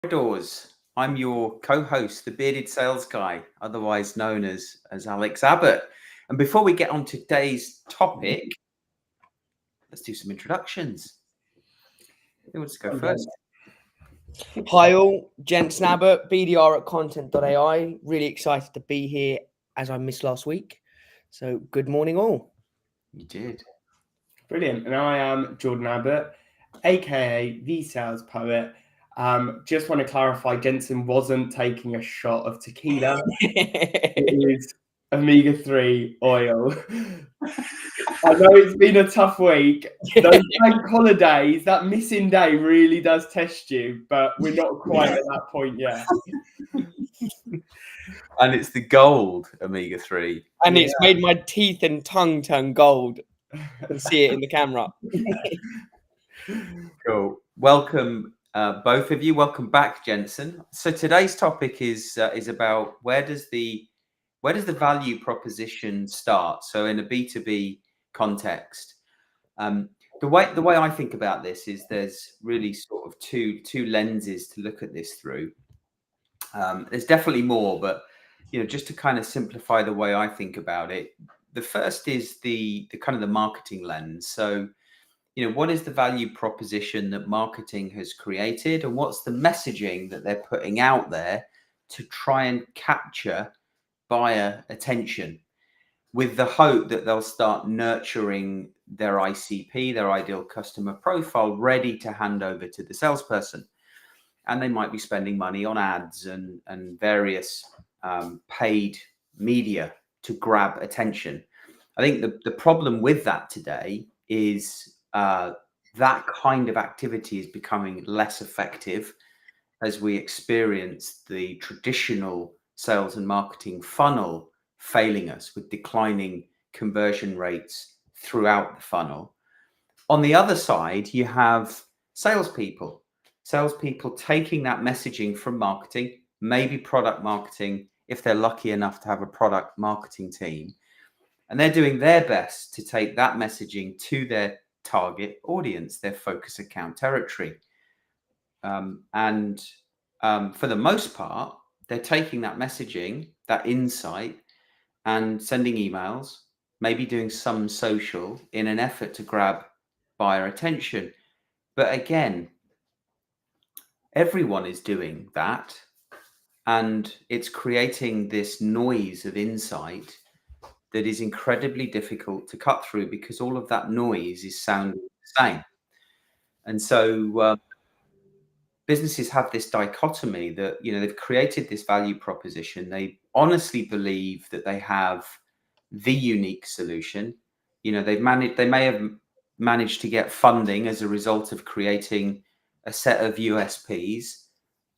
Doors. I'm your co-host, the bearded sales guy, otherwise known as Alex Abbott. And before we get on to today's topic, let's do some introductions. Who wants to go first? Hi all, Gents Abbott, BDR at content.ai. Really excited to be here as I missed last week. So good morning all. You did. Brilliant. And I am Jordan Abbott, aka the sales poet. Just want to clarify, Jensen wasn't taking a shot of tequila. It is omega-3 oil. I know it's been a tough week. Those bank holidays, that missing day really does test you, but we're not quite at that point yet. And it's the gold omega-3. And it's made my teeth and tongue turn gold. You can see it in the camera. Cool. Welcome, both of you. Welcome back, Jensen. So today's topic is about where does the value proposition start? So in a B2B context, the way I think about this is there's really sort of two lenses to look at this through. There's definitely more, but just to kind of simplify the way I think about it, the first is the kind of the marketing lens. So what is the value proposition that marketing has created, and what's the messaging that they're putting out there to try and capture buyer attention, with the hope that they'll start nurturing their ICP, their ideal customer profile, ready to hand over to the salesperson. And they might be spending money on ads and various paid media to grab attention. I think the problem with that today is that kind of activity is becoming less effective as we experience the traditional sales and marketing funnel failing us with declining conversion rates throughout the funnel. On the other side, you have salespeople taking that messaging from marketing, maybe product marketing, if they're lucky enough to have a product marketing team, and they're doing their best to take that messaging to their target audience, their focus account territory. And for the most part, they're taking that messaging, that insight, and sending emails, maybe doing some social in an effort to grab buyer attention. But again, everyone is doing that, and it's creating this noise of insight that is incredibly difficult to cut through because all of that noise is sounding the same. And so businesses have this dichotomy that, they've created this value proposition. They honestly believe that they have the unique solution. They may have managed to get funding as a result of creating a set of USPs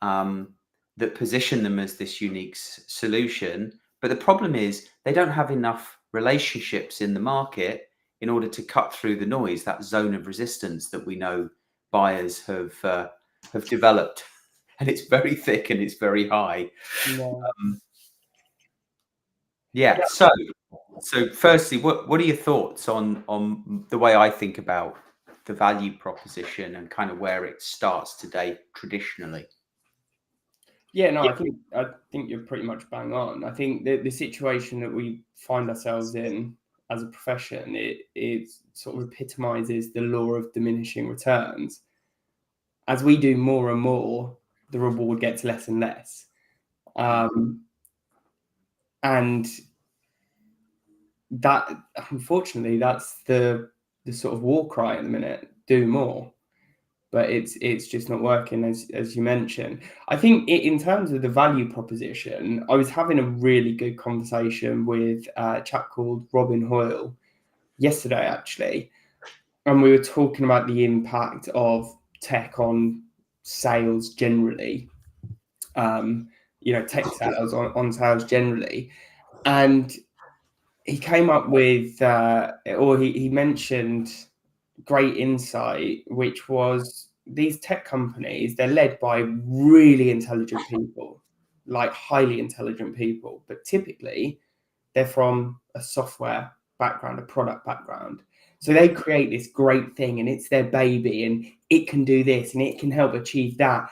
that position them as this unique solution. But the problem is they don't have enough relationships in the market in order to cut through the noise, that zone of resistance that we know buyers have developed, and it's very thick and it's very high. So firstly, what are your thoughts on the way I think about the value proposition and kind of where it starts today traditionally? I think you're pretty much bang on. I think the situation that we find ourselves in as a profession, it sort of epitomizes the law of diminishing returns. As we do more and more, the reward gets less and less. And that, unfortunately, that's the sort of war cry at the minute, do more. But it's just not working, as you mentioned. I think in terms of the value proposition, I was having a really good conversation with a chap called Robin Hoyle yesterday, actually. And we were talking about the impact of tech on sales generally, tech sales on sales generally. And he came up with, he mentioned great insight, which was these tech companies, they're led by really intelligent people, like highly intelligent people, but typically they're from a software background, a product background. So they create this great thing and it's their baby and it can do this and it can help achieve that.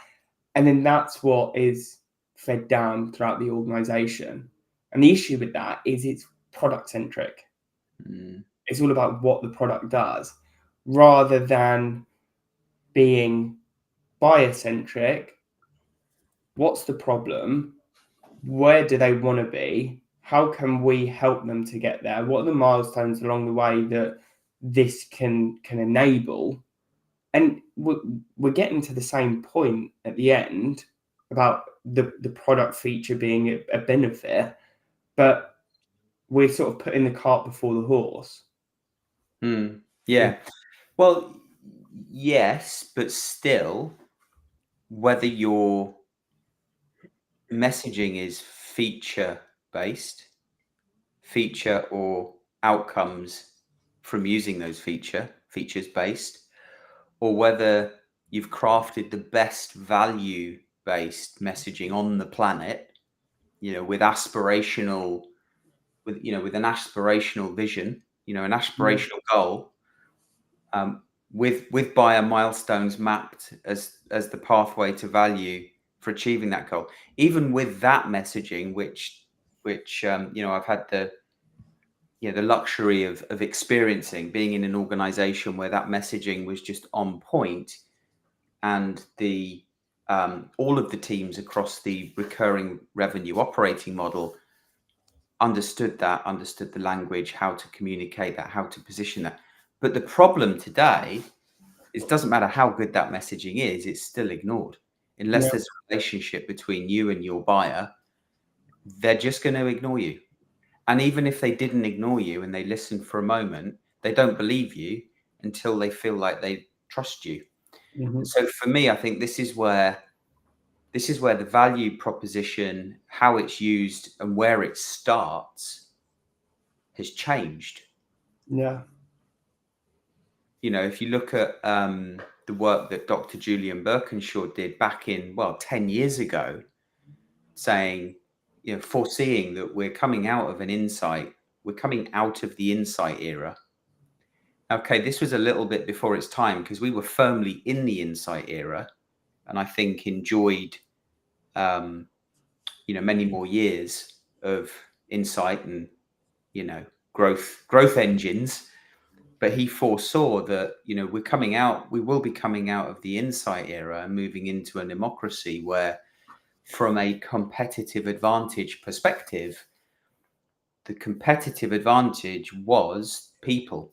And then that's what is fed down throughout the organization. And the issue with that is it's product centric. It's all about what the product does rather than being buyer centric. What's the problem? Where do they want to be? How can we help them to get there? What are the milestones along the way that this can enable? And we're getting to the same point at the end about the product feature being a benefit, but we're sort of putting the cart before the horse. Yeah. Well, yes, but still, whether your messaging is feature or outcomes from using those features based, or whether you've crafted the best value based messaging on the planet, with an aspirational vision, an aspirational goal, with buyer milestones mapped as the pathway to value for achieving that goal. Even with that messaging, which I've had the luxury of experiencing, being in an organization where that messaging was just on point, and the all of the teams across the recurring revenue operating model understood the language, how to communicate that, how to position that. But the problem today is, it doesn't matter how good that messaging is, it's still ignored. Unless there's a relationship between you and your buyer, they're just going to ignore you. And even if they didn't ignore you and they listen for a moment, they don't believe you until they feel like they trust you. So for me, I think this is where the value proposition, how it's used and where it starts, has changed. Yeah. If you look at the work that Dr. Julian Birkinshaw did back in 10 years ago, saying, foreseeing that we're coming out of the insight era. Okay, this was a little bit before its time, because we were firmly in the insight era, and I think enjoyed many more years of insight and growth engines. But he foresaw that we will be coming out of the insight era and moving into a democracy where, from a competitive advantage perspective, the competitive advantage was people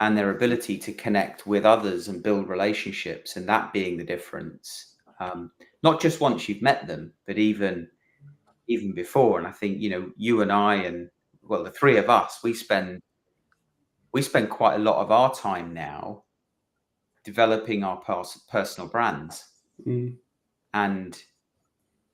and their ability to connect with others and build relationships, and that being the difference. Not just once you've met them, but even before. And I think, you and I, and the three of us, we spend quite a lot of our time now developing our personal brands and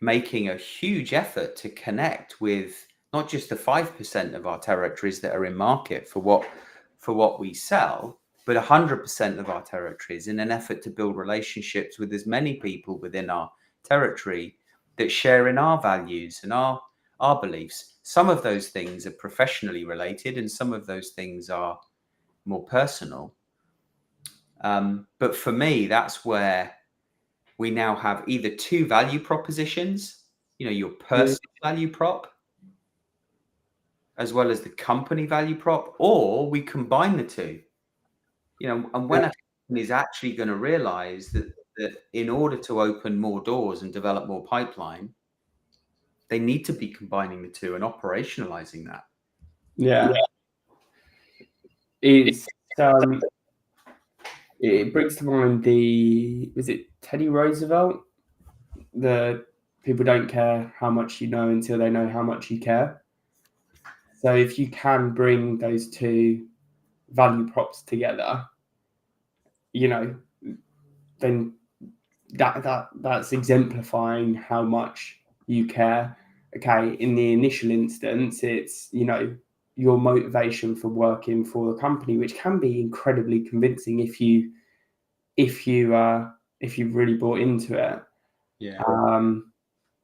making a huge effort to connect with not just the 5% of our territories that are in market for what we sell, but 100% of our territories, in an effort to build relationships with as many people within our territory that share in our values and our beliefs. Some of those things are professionally related, and some of those things are more personal. But for me, that's where we now have either two value propositions, your personal value prop, as well as the company value prop, or we combine the two. And when a company is actually going to realize that in order to open more doors and develop more pipeline, they need to be combining the two and operationalizing that. Yeah. It's it brings to mind was it Teddy Roosevelt? The people don't care how much you know until they know how much you care. So if you can bring those two value props together, then that's exemplifying how much you care. Okay, in the initial instance, it's your motivation for working for the company, which can be incredibly convincing if you've really bought into it.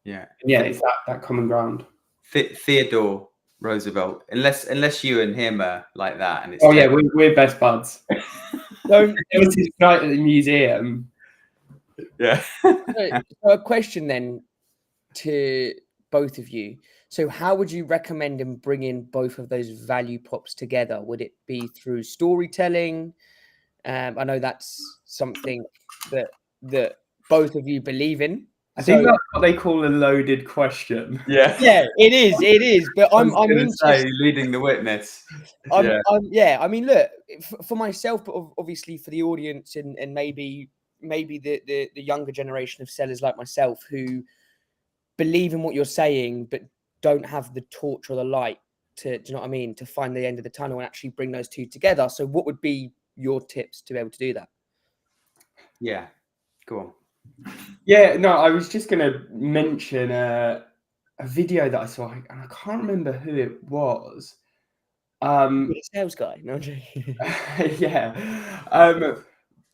It's that common ground. Theodore Roosevelt, unless you and him are like that, and it's we're best buds. It was his night at the museum. Yeah. So a question then to both of you. So how would you recommend in bringing both of those value props together? Would it be through storytelling? I know that's something that both of you believe in. I So think that's what they call a loaded question. Yeah. yeah, it is. But I was I'm going to say, interested. leading the witness. Yeah. I mean, look, for myself, but obviously for the audience and maybe the younger generation of sellers like myself who believe in what you're saying, but don't have the torch or the light to, do you know what I mean, to find the end of the tunnel and actually bring those two together. So what would be your tips to be able to do that? Yeah. Go on. Yeah, no, I was just going to mention a video that I saw, and I can't remember who it was. You're a sales guy, no? Yeah,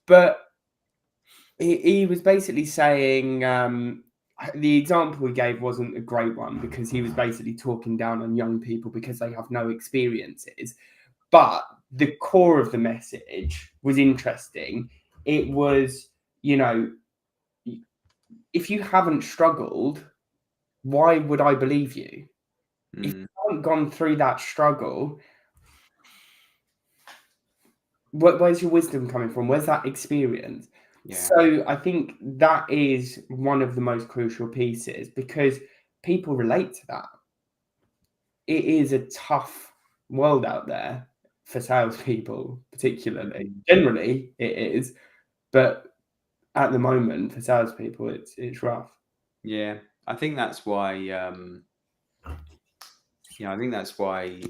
but he was basically saying the example he gave wasn't a great one because he was basically talking down on young people because they have no experiences. But the core of the message was interesting. It was, if you haven't struggled, why would I believe you? If you haven't gone through that struggle, where's your wisdom coming from? Where's that experience? Yeah. So I think that is one of the most crucial pieces because people relate to that. It is a tough world out there for salespeople, particularly. Generally, it is, but at the moment, for salespeople, it's rough. Yeah, I think that's why. I think that's why.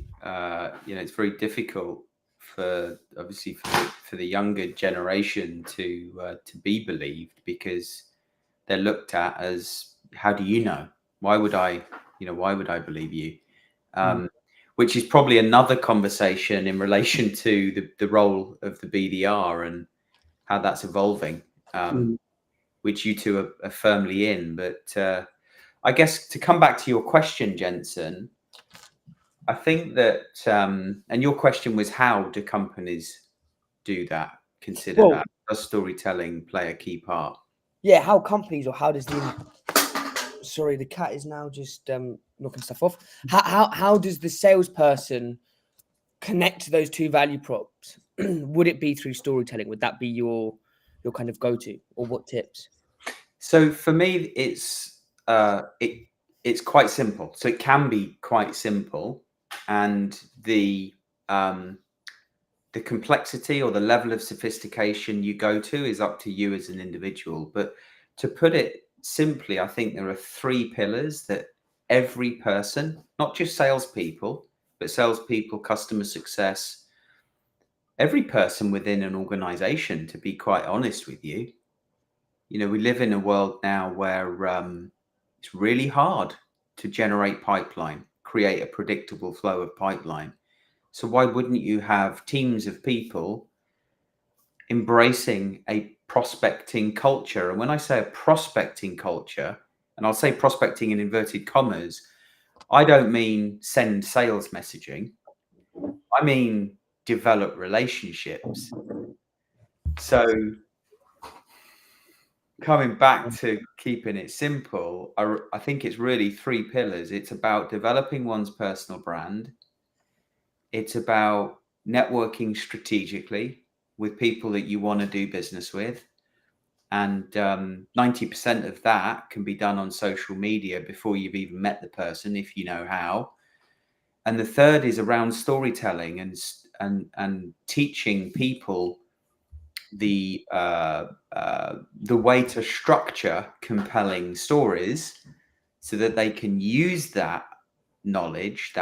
It's very difficult for obviously for the younger generation to be believed because they're looked at as, how do you know? Why would I? Why would I believe you? Which is probably another conversation in relation to the role of the BDR and how that's evolving. Which you two are firmly in. But I guess to come back to your question, Jensen, I think that, and your question was, how do companies do that? Consider that. Does storytelling play a key part? Yeah, how companies or how does sorry, the cat is now just knocking stuff off. How does the salesperson connect to those two value props? Would it be through storytelling? Would that be your kind of go-to, or what tips? So for me, it's quite simple. So it can be quite simple, and the complexity or the level of sophistication you go to is up to you as an individual. But to put it simply, I think there are three pillars that every person, not just salespeople, but salespeople, customer success, every person within an organization, to be quite honest with you, we live in a world now where it's really hard to generate pipeline, create a predictable flow of pipeline. So why wouldn't you have teams of people embracing a prospecting culture? And when I say a prospecting culture, and I'll say prospecting in inverted commas, I don't mean send sales messaging. I mean develop relationships. So coming back to keeping it simple, I think it's really three pillars. It's about developing one's personal brand. It's about networking strategically with people that you want to do business with. And 90% of that can be done on social media before you've even met the person, if you know how. And the third is around storytelling and teaching people the way to structure compelling stories so that they can use that knowledge,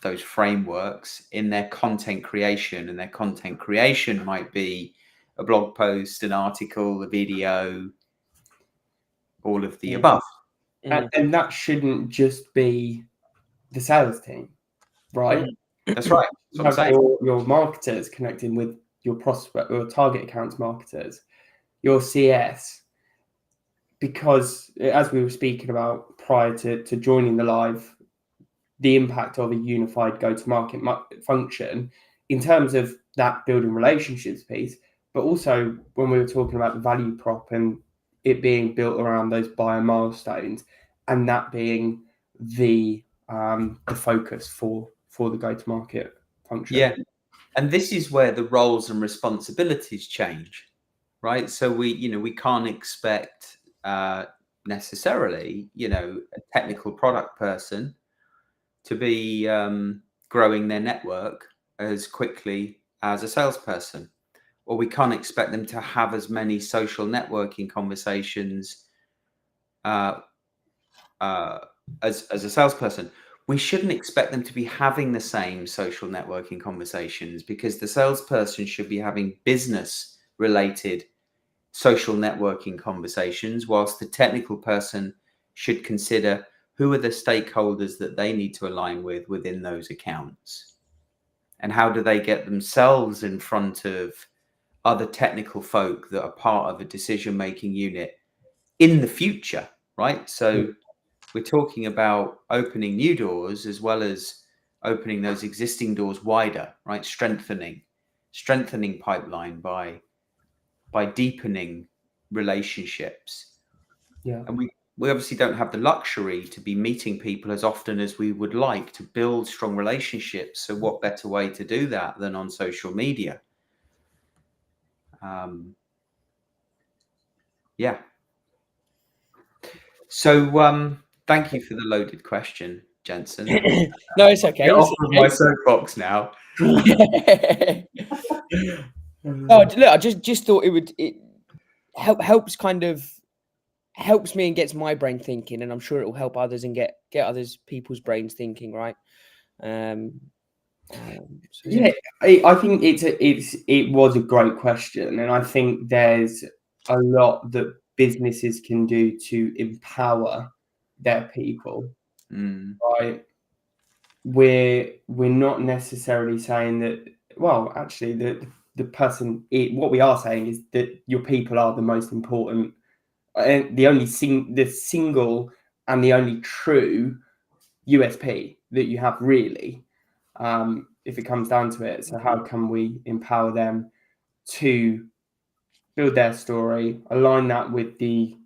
those frameworks in their content creation. And their content creation might be a blog post, an article, a video, all of the above. And that shouldn't just be the sales team, right? That's right. You have your marketers connecting with your prospect or target accounts marketers, your CS, because as we were speaking about prior to joining the live, the impact of a unified go-to-market function in terms of that building relationships piece, but also when we were talking about the value prop and it being built around those buyer milestones, and that being the focus for the go-to-market function. Yeah, and this is where the roles and responsibilities change, right? So we can't expect necessarily, a technical product person to be growing their network as quickly as a salesperson, or we can't expect them to have as many social networking conversations uh, as a salesperson. We shouldn't expect them to be having the same social networking conversations, because the salesperson should be having business related social networking conversations, whilst the technical person should consider who are the stakeholders that they need to align with within those accounts, and how do they get themselves in front of other technical folk that are part of a decision making unit in the future, right? So we're talking about opening new doors as well as opening those existing doors wider, right? Strengthening pipeline by deepening relationships. Yeah. And we obviously don't have the luxury to be meeting people as often as we would like to build strong relationships. So what better way to do that than on social media? Yeah. So thank you for the loaded question, Jensen. No, it's okay. Get off It's of my soapbox now. okay. No, look, I just thought it helps me and gets my brain thinking, and I'm sure it will help others and get others people's brains thinking, right? So Yeah, I think it was a great question, and I think there's a lot that businesses can do to empower their people. Right? We're not necessarily saying that. Well, actually, the person. What we are saying is that your people are the most important, and the single and the only true USP that you have, really. If it comes down to it. So how can we empower them to build their story, align that with the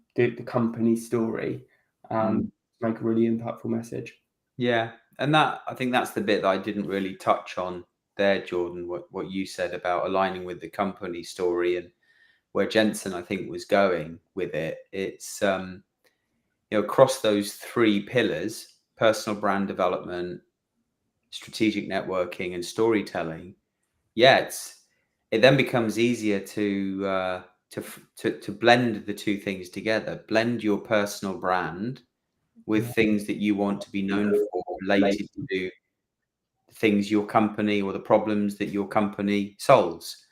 company story, make a really impactful message? Yeah, and I think that's the bit that I didn't really touch on there, Jordan, what you said about aligning with the company story, and where Jensen, I think, was going with it. It's across those three pillars: personal brand development, strategic networking, and storytelling. Yeah, it then becomes easier to blend the two things together. Blend your personal brand with things that you want to be known for, related to the things your company or the problems that your company solves.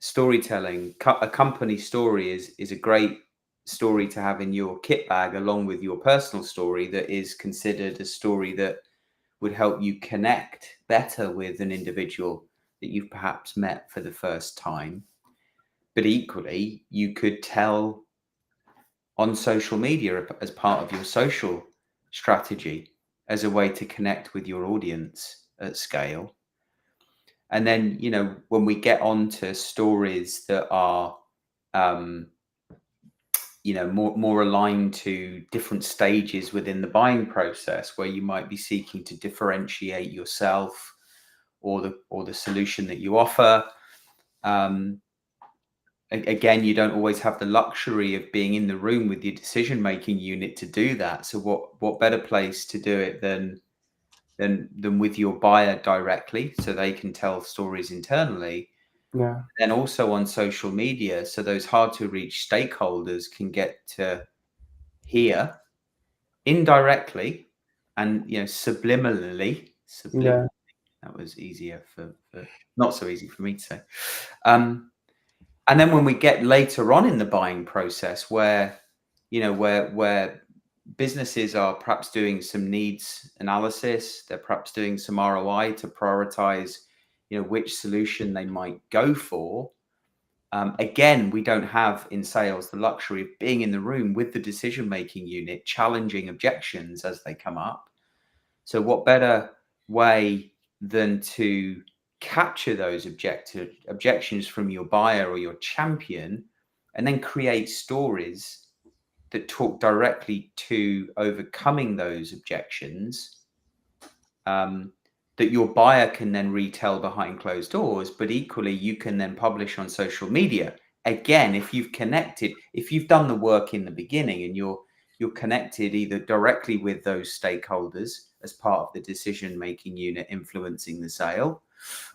Storytelling, a company story is a great story to have in your kit bag, along with your personal story, that is considered a story that would help you connect better with an individual that you've perhaps met for the first time. But equally, you could tell on social media as part of your social strategy, as a way to connect with your audience at scale. And then, when we get onto stories that are, more aligned to different stages within the buying process, where you might be seeking to differentiate yourself or the solution that you offer. Again, you don't always have the luxury of being in the room with your decision-making unit to do that. So what better place to do it than with your buyer directly, so they can tell stories internally. Yeah. Then also on social media, so those hard to reach stakeholders can get to hear indirectly and subliminally. Yeah. That was easier for not so easy for me to say. And then when we get later on in the buying process, where where businesses are perhaps doing some needs analysis, they're perhaps doing some ROI to prioritize, which solution they might go for. Again, we don't have in sales the luxury of being in the room with the decision-making unit, challenging objections as they come up. So what better way than to capture those objections from your buyer or your champion, and then create stories that talk directly to overcoming those objections, that your buyer can then retell behind closed doors, but equally you can then publish on social media. Again, if you've done the work in the beginning and you're connected either directly with those stakeholders as part of the decision-making unit influencing the sale,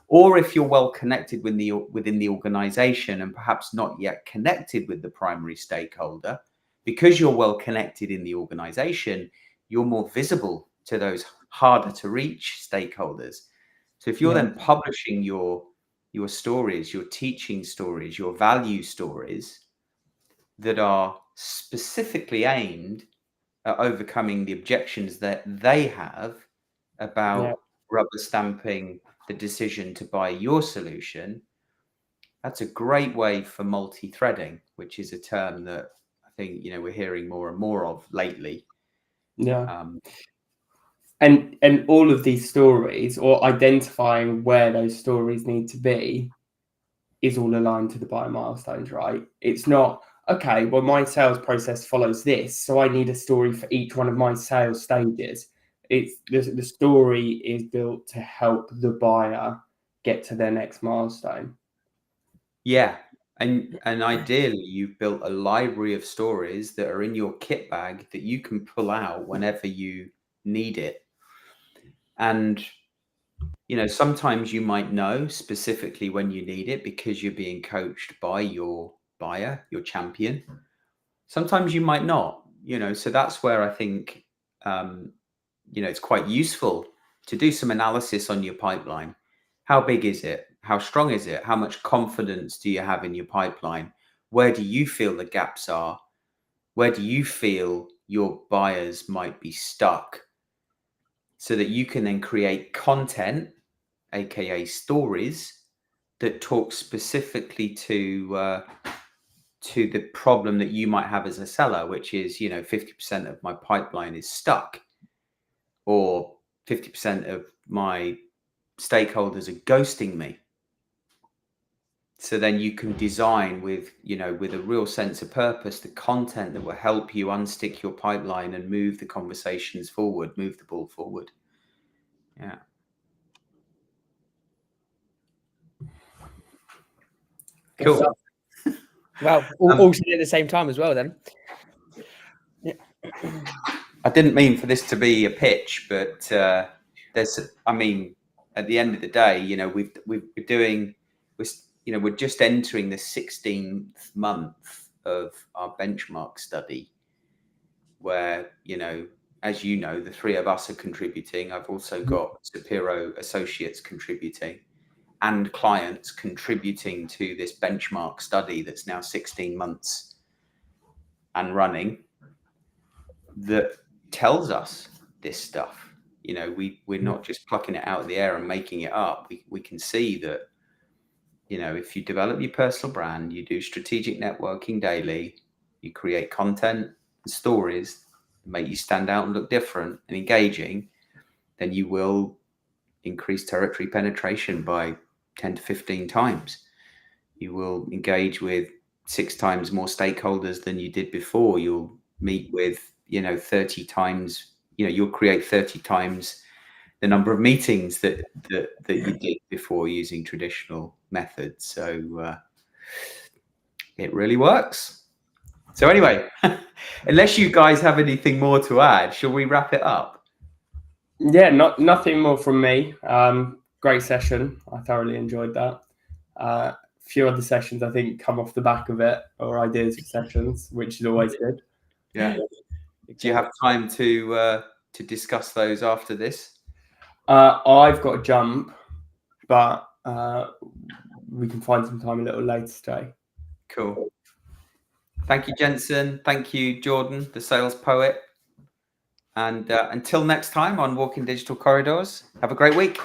or if you're well connected within the organization and perhaps not yet connected with the primary stakeholder, because you're well connected in the organization, you're more visible to those harder to reach stakeholders. So if you're then publishing your stories, your teaching stories, your value stories that are specifically aimed at overcoming the objections that they have about rubber stamping the decision to buy your solution, that's a great way for multi-threading, which is a term that I think we're hearing more and more of lately. And all of these stories, or identifying where those stories need to be, is all aligned to the buyer milestones, right? It's not, okay, well, my sales process follows this, so I need a story for each one of my sales stages. It's the story is built to help the buyer get to their next milestone. Yeah. And ideally, you've built a library of stories that are in your kit bag that you can pull out whenever you need it. And sometimes you might know specifically when you need it because you're being coached by your buyer, your champion. Sometimes you might not, so that's where I think, it's quite useful to do some analysis on your pipeline. How big is it? How strong is it? How much confidence do you have in your pipeline? Where do you feel the gaps are? Where do you feel your buyers might be stuck? So that you can then create content, aka stories, that talk specifically to the problem that you might have as a seller, which is 50% of my pipeline is stuck, or 50% of my stakeholders are ghosting me. So then you can design with a real sense of purpose the content that will help you unstick your pipeline and move the conversations forward, move the ball forward. Yeah. Cool. Well, all at the same time as well then. Yeah. I didn't mean for this to be a pitch, but at the end of the day, we're just entering the 16th month of our benchmark study, where as the three of us are contributing. I've also got Sapiro associates contributing and clients contributing to this benchmark study that's now 16 months and running, that tells us this stuff. We're not just plucking it out of the air and making it up. We can see that if you develop your personal brand, you do strategic networking daily, you create content and stories that make you stand out and look different and engaging, then you will increase territory penetration by 10 to 15 times. You will engage with 6 times more stakeholders than you did before. You'll meet with 30 times, you'll create 30 times the number of meetings that you did before using traditional methods. So it really works. So anyway, unless you guys have anything more to add, shall we wrap it up? Yeah, nothing more from me. Great session. I thoroughly enjoyed that. A few other sessions I think come off the back of it, or ideas for sessions, which is always good. Yeah. Do you have time to discuss those after this? I've got to jump, but we can find some time a little later today. Cool. Thank you, Jensen. Thank you, Jordan, the sales poet. And until next time on Walking Digital Corridors, have a great week.